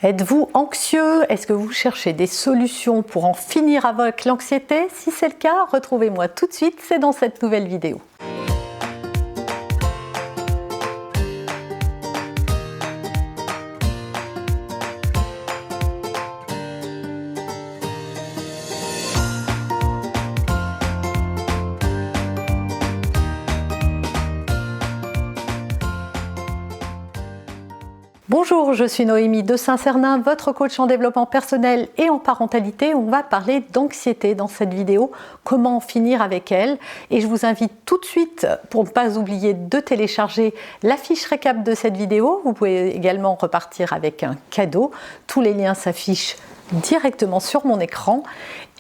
Êtes-vous anxieux? Est-ce que vous cherchez des solutions pour en finir avec l'anxiété? Si c'est le cas, retrouvez-moi tout de suite, c'est dans cette nouvelle vidéo. Bonjour, je suis Noémie de Saint-Cernin, votre coach en développement personnel et en parentalité. On va parler d'anxiété dans cette vidéo, comment en finir avec elle. Et je vous invite tout de suite, pour ne pas oublier, de télécharger la fiche récap de cette vidéo. Vous pouvez également repartir avec un cadeau. Tous les liens s'affichent directement sur mon écran.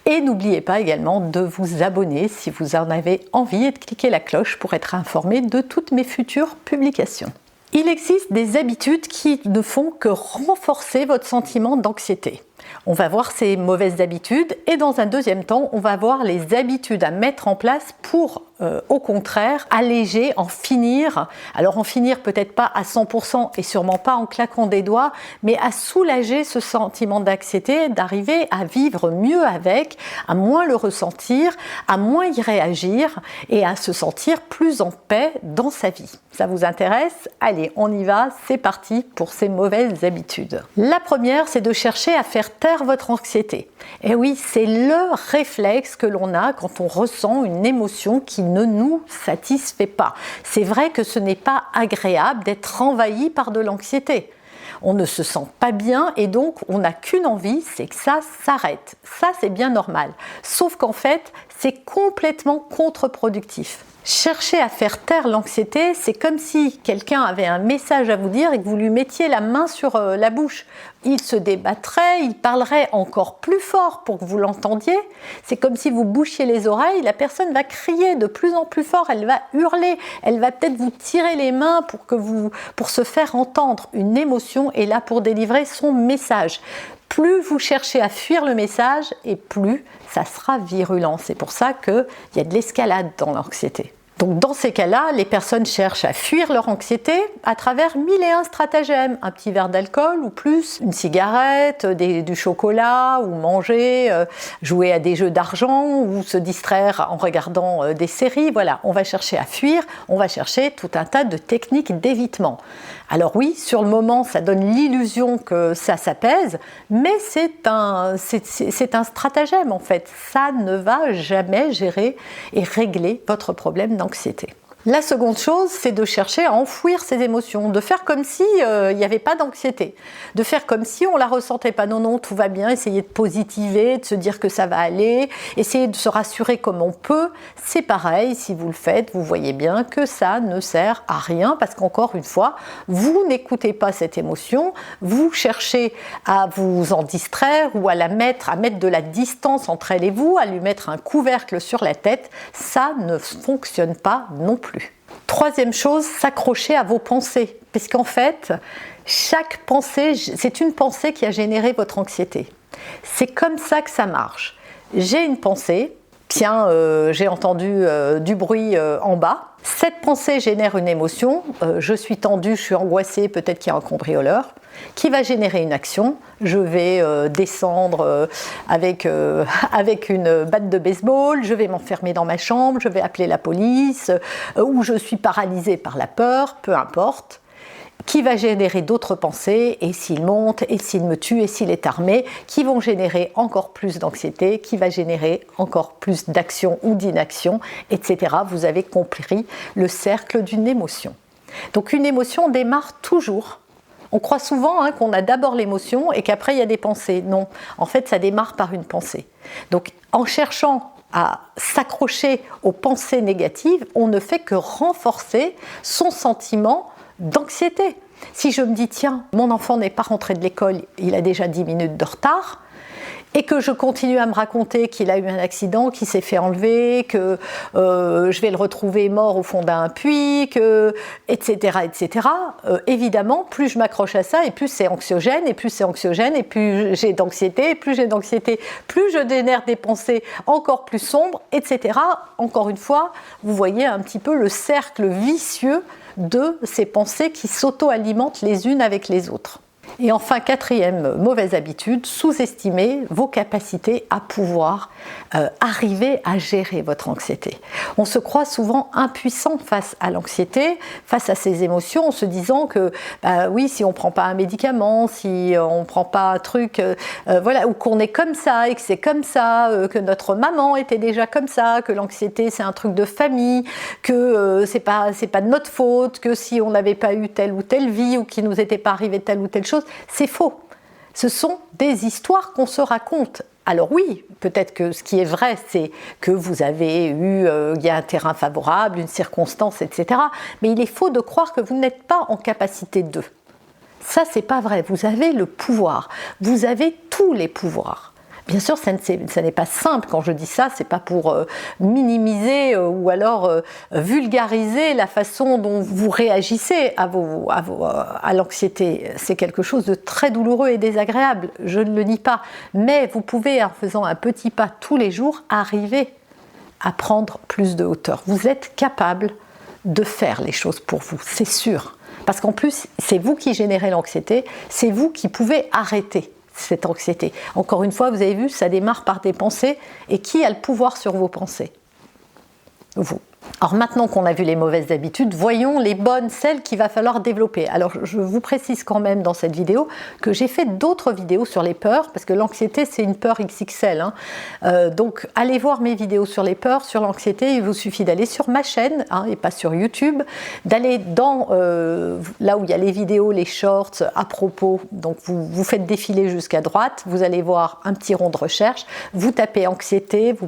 Et n'oubliez pas également de vous abonner si vous en avez envie et de cliquer la cloche pour être informé de toutes mes futures publications. Il existe des habitudes qui ne font que renforcer votre sentiment d'anxiété. On va voir ces mauvaises habitudes et dans un deuxième temps, on va voir les habitudes à mettre en place pour, au contraire, alléger, en finir. Alors en finir peut-être pas à 100% et sûrement pas en claquant des doigts, mais à soulager ce sentiment d'anxiété, d'arriver à vivre mieux avec, à moins le ressentir, à moins y réagir et à se sentir plus en paix dans sa vie. Ça vous intéresse? Allez, on y va, c'est parti pour ces mauvaises habitudes. La première, c'est de chercher à faire taire votre anxiété. Et oui, c'est le réflexe que l'on a quand on ressent une émotion qui ne nous satisfait pas. C'est vrai que ce n'est pas agréable d'être envahi par de l'anxiété. On ne se sent pas bien et donc on n'a qu'une envie, c'est que ça s'arrête. Ça, c'est bien normal. Sauf qu'en fait, c'est complètement contre-productif. Chercher à faire taire l'anxiété, c'est comme si quelqu'un avait un message à vous dire et que vous lui mettiez la main sur la bouche. Il se débattrait, il parlerait encore plus fort pour que vous l'entendiez. C'est comme si vous bouchiez les oreilles, la personne va crier de plus en plus fort, elle va hurler, elle va peut-être vous tirer les mains pour se faire entendre. Une émotion est là pour délivrer son message. Plus vous cherchez à fuir le message et plus ça sera virulent. C'est pour ça qu'il y a de l'escalade dans l'anxiété. Donc dans ces cas-là, les personnes cherchent à fuir leur anxiété à travers 1001 stratagèmes. Un petit verre d'alcool ou plus, une cigarette, du chocolat ou manger, jouer à des jeux d'argent ou se distraire en regardant des séries. Voilà, on va chercher à fuir, on va chercher tout un tas de techniques d'évitement. Alors oui, sur le moment, ça donne l'illusion que ça s'apaise, mais c'est un stratagème en fait. Ça ne va jamais gérer et régler votre problème d'anxiété. La seconde chose, c'est de chercher à enfouir ses émotions, de faire comme si il n'y avait pas d'anxiété, de faire comme si on la ressentait pas. Non, non, tout va bien, essayer de positiver, de se dire que ça va aller, essayer de se rassurer comme on peut. C'est pareil, si vous le faites, vous voyez bien que ça ne sert à rien parce qu'encore une fois, vous n'écoutez pas cette émotion, vous cherchez à vous en distraire ou à mettre de la distance entre elle et vous, à lui mettre un couvercle sur la tête. Ça ne fonctionne pas non plus. Troisième chose, s'accrocher à vos pensées, puisqu'en fait, chaque pensée, c'est une pensée qui a généré votre anxiété. C'est comme ça que ça marche. J'ai une pensée, tiens, j'ai entendu du bruit en bas. Cette pensée génère une émotion, je suis tendue, je suis angoissée, peut-être qu'il y a un cambrioleur, qui va générer une action. Je vais descendre avec une batte de baseball, je vais m'enfermer dans ma chambre, je vais appeler la police, ou je suis paralysée par la peur, peu importe, qui va générer d'autres pensées, et s'il monte, et s'il me tue, et s'il est armé, qui vont générer encore plus d'anxiété, qui va générer encore plus d'action ou d'inaction, etc. Vous avez compris le cercle d'une émotion. Donc une émotion démarre toujours. On croit souvent qu'on a d'abord l'émotion et qu'après il y a des pensées. Non, en fait ça démarre par une pensée. Donc en cherchant à s'accrocher aux pensées négatives, on ne fait que renforcer son sentiment d'anxiété. Si je me dis, tiens, mon enfant n'est pas rentré de l'école, il a déjà 10 minutes de retard, et que je continue à me raconter qu'il a eu un accident, qu'il s'est fait enlever, que je vais le retrouver mort au fond d'un puits, etc., etc. Évidemment, plus je m'accroche à ça, et plus c'est anxiogène, et plus c'est anxiogène, et plus j'ai d'anxiété, et plus j'ai d'anxiété, plus je génère des pensées encore plus sombres, etc. Encore une fois, vous voyez un petit peu le cercle vicieux de ces pensées qui s'auto-alimentent les unes avec les autres. Et enfin, quatrième mauvaise habitude, sous-estimer vos capacités à pouvoir arriver à gérer votre anxiété. On se croit souvent impuissant face à l'anxiété, face à ces émotions, en se disant que oui, si on ne prend pas un médicament, si on ne prend pas un truc, voilà, ou qu'on est comme ça et que c'est comme ça, que notre maman était déjà comme ça, que l'anxiété c'est un truc de famille, que c'est pas de notre faute, que si on n'avait pas eu telle ou telle vie ou qu'il nous était pas arrivé telle ou telle chose, c'est faux. Ce sont des histoires qu'on se raconte. Alors oui, peut-être que ce qui est vrai, c'est que vous avez eu, il y a un terrain favorable, une circonstance, etc. Mais il est faux de croire que vous n'êtes pas en capacité de. Ça, c'est pas vrai. Vous avez le pouvoir. Vous avez tous les pouvoirs. Bien sûr, ça n'est pas simple. Quand je dis ça, c'est pas pour minimiser ou alors vulgariser la façon dont vous réagissez à l'anxiété. C'est quelque chose de très douloureux et désagréable, je ne le nie pas. Mais vous pouvez, en faisant un petit pas tous les jours, arriver à prendre plus de hauteur. Vous êtes capable de faire les choses pour vous, c'est sûr. Parce qu'en plus, c'est vous qui générez l'anxiété, c'est vous qui pouvez arrêter cette anxiété. Encore une fois, vous avez vu, ça démarre par des pensées. Et qui a le pouvoir sur vos pensées ? Vous. Alors maintenant qu'on a vu les mauvaises habitudes, voyons les bonnes, celles qu'il va falloir développer. Alors je vous précise quand même dans cette vidéo que j'ai fait d'autres vidéos sur les peurs, parce que l'anxiété c'est une peur XXL. Donc allez voir mes vidéos sur les peurs, sur l'anxiété, il vous suffit d'aller sur ma chaîne, et pas sur YouTube, d'aller dans là où il y a les vidéos, les shorts à propos, donc vous faites défiler jusqu'à droite, vous allez voir un petit rond de recherche, vous tapez anxiété, vous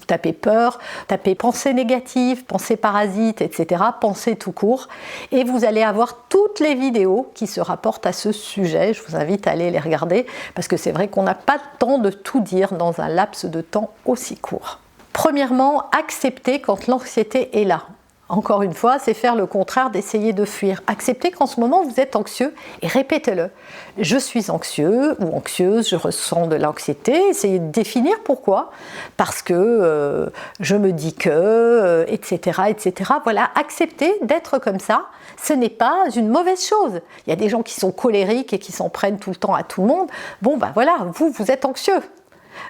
tapez peur, tapez pensée négative, pensée parasite, etc., pensée tout court, et vous allez avoir toutes les vidéos qui se rapportent à ce sujet. Je vous invite à aller les regarder, parce que c'est vrai qu'on n'a pas le temps de tout dire dans un laps de temps aussi court. Premièrement, accepter quand l'anxiété est là. Encore une fois, c'est faire le contraire d'essayer de fuir. Acceptez qu'en ce moment, vous êtes anxieux et répétez-le. Je suis anxieux ou anxieuse, je ressens de l'anxiété. Essayez de définir pourquoi. Parce que je me dis que, etc., etc. Voilà, acceptez d'être comme ça. Ce n'est pas une mauvaise chose. Il y a des gens qui sont colériques et qui s'en prennent tout le temps à tout le monde. Bon, ben voilà, vous êtes anxieux.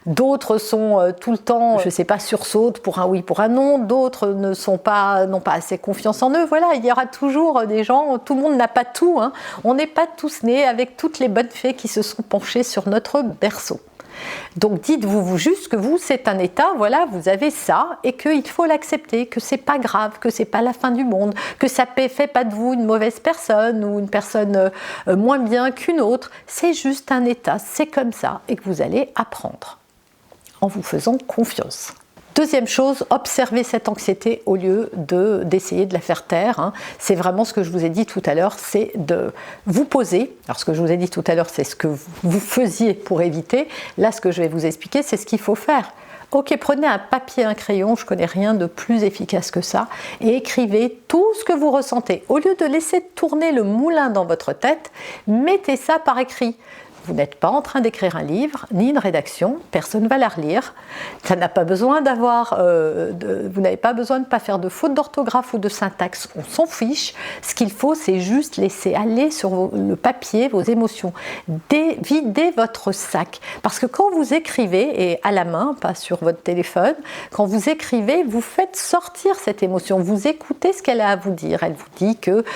D'autres sont tout le temps, je ne sais pas, sursautent pour un oui, pour un non. D'autres n'ont pas assez confiance en eux. Voilà, il y aura toujours des gens, tout le monde n'a pas tout. On n'est pas tous nés avec toutes les bonnes fées qui se sont penchées sur notre berceau. Donc dites-vous juste que vous, c'est un état, voilà, vous avez ça, et qu'il faut l'accepter, que c'est pas grave, que c'est pas la fin du monde, que ça fait pas de vous une mauvaise personne ou une personne moins bien qu'une autre. C'est juste un état, c'est comme ça, et que vous allez apprendre en vous faisant confiance. Deuxième chose, observez cette anxiété au lieu d'essayer de la faire taire. C'est vraiment ce que je vous ai dit tout à l'heure, c'est de vous poser. Alors ce que je vous ai dit tout à l'heure, c'est ce que vous faisiez pour éviter. Là, ce que je vais vous expliquer, c'est ce qu'il faut faire. Ok, prenez un papier, un crayon, je connais rien de plus efficace que ça, et écrivez tout ce que vous ressentez. Au lieu de laisser tourner le moulin dans votre tête, mettez ça par écrit. Vous n'êtes pas en train d'écrire un livre, ni une rédaction, personne ne va la relire. Ça n'a pas besoin d'avoir, vous n'avez pas besoin de ne pas faire de faute d'orthographe ou de syntaxe, on s'en fiche. Ce qu'il faut, c'est juste laisser aller sur le papier vos émotions. Videz votre sac. Parce que quand vous écrivez, et à la main, pas sur votre téléphone, quand vous écrivez, vous faites sortir cette émotion. Vous écoutez ce qu'elle a à vous dire. Elle vous dit que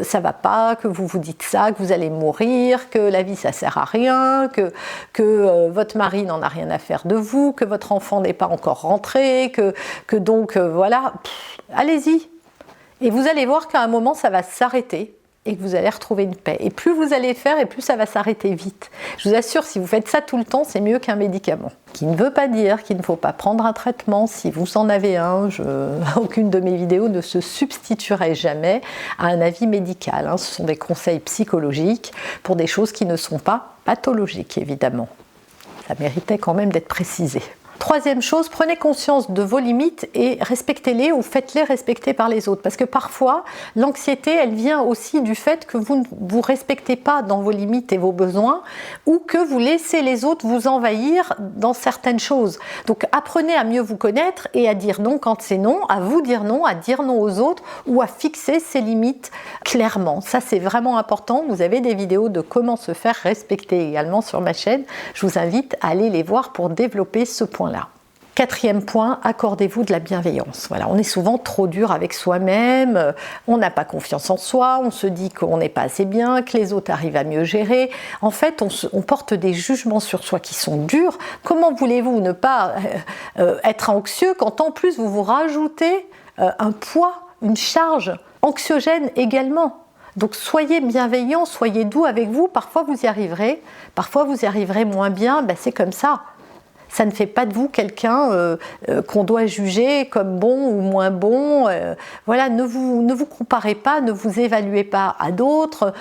ça ne va pas, que vous vous dites ça, que vous allez mourir, que la vie, ça sert à rien, que votre mari n'en a rien à faire de vous, que votre enfant n'est pas encore rentré, que donc voilà, allez-y. Et vous allez voir qu'à un moment ça va s'arrêter et que vous allez retrouver une paix. Et plus vous allez faire et plus ça va s'arrêter vite. Je vous assure, si vous faites ça tout le temps, c'est mieux qu'un médicament. Qui ne veut pas dire qu'il ne faut pas prendre un traitement. Si vous en avez un, aucune de mes vidéos ne se substituerait jamais à un avis médical. Ce sont des conseils psychologiques pour des choses qui ne sont pas pathologiques, évidemment. Ça méritait quand même d'être précisé. Troisième chose, prenez conscience de vos limites et respectez-les ou faites-les respecter par les autres. Parce que parfois, l'anxiété, elle vient aussi du fait que vous ne vous respectez pas dans vos limites et vos besoins ou que vous laissez les autres vous envahir dans certaines choses. Donc apprenez à mieux vous connaître et à dire non quand c'est non, à vous dire non, à dire non aux autres ou à fixer ses limites clairement. Ça, c'est vraiment important. Vous avez des vidéos de comment se faire respecter également sur ma chaîne. Je vous invite à aller les voir pour développer ce point-là. Quatrième point, accordez-vous de la bienveillance. Voilà, on est souvent trop dur avec soi-même, on n'a pas confiance en soi, on se dit qu'on n'est pas assez bien, que les autres arrivent à mieux gérer. En fait, on porte des jugements sur soi qui sont durs. Comment voulez-vous ne pas être anxieux quand en plus vous vous rajoutez un poids, une charge anxiogène également? Donc soyez bienveillants, soyez doux avec vous, parfois vous y arriverez moins bien, c'est comme ça. Ça ne fait pas de vous quelqu'un qu'on doit juger comme bon ou moins bon. Voilà, ne vous comparez pas, ne vous évaluez pas à d'autres.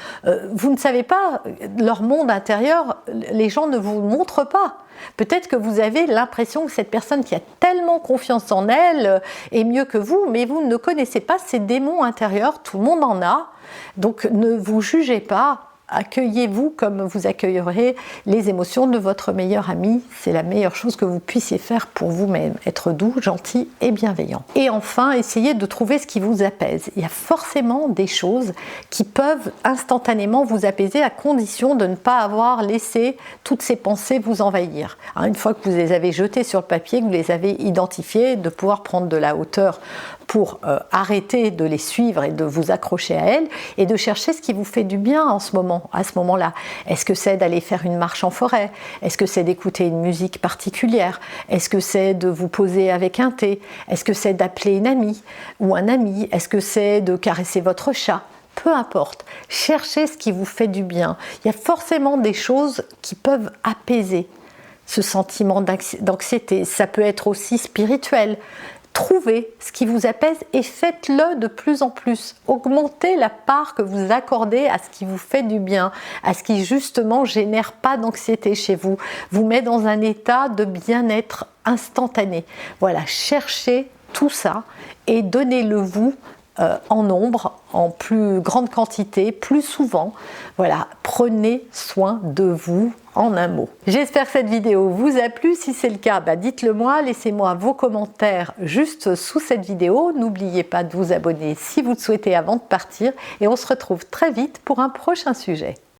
Vous ne savez pas, leur monde intérieur, les gens ne vous montrent pas. Peut-être que vous avez l'impression que cette personne qui a tellement confiance en elle est mieux que vous, mais vous ne connaissez pas ses démons intérieurs, tout le monde en a. Donc ne vous jugez pas. Accueillez-vous comme vous accueillerez les émotions de votre meilleur ami. C'est la meilleure chose que vous puissiez faire pour vous-même. Être doux, gentil et bienveillant. Et enfin, essayez de trouver ce qui vous apaise. Il y a forcément des choses qui peuvent instantanément vous apaiser à condition de ne pas avoir laissé toutes ces pensées vous envahir. Une fois que vous les avez jetées sur le papier, que vous les avez identifiées, de pouvoir prendre de la hauteur pour arrêter de les suivre et de vous accrocher à elles et de chercher ce qui vous fait du bien en ce moment, à ce moment-là. Est-ce que c'est d'aller faire une marche en forêt? Est-ce que c'est d'écouter une musique particulière? Est-ce que c'est de vous poser avec un thé? Est-ce que c'est d'appeler une amie ou un ami? Est-ce que c'est de caresser votre chat? Peu importe, cherchez ce qui vous fait du bien. Il y a forcément des choses qui peuvent apaiser ce sentiment d'anxiété. Ça peut être aussi spirituel. Trouvez ce qui vous apaise et faites-le de plus en plus. Augmentez la part que vous accordez à ce qui vous fait du bien, à ce qui justement génère pas d'anxiété chez vous, vous met dans un état de bien-être instantané. Voilà, cherchez tout ça et donnez-le vous en nombre, en plus grande quantité, plus souvent. Voilà, prenez soin de vous en un mot. J'espère que cette vidéo vous a plu. Si c'est le cas, dites-le moi, laissez-moi vos commentaires juste sous cette vidéo. N'oubliez pas de vous abonner si vous le souhaitez avant de partir et on se retrouve très vite pour un prochain sujet.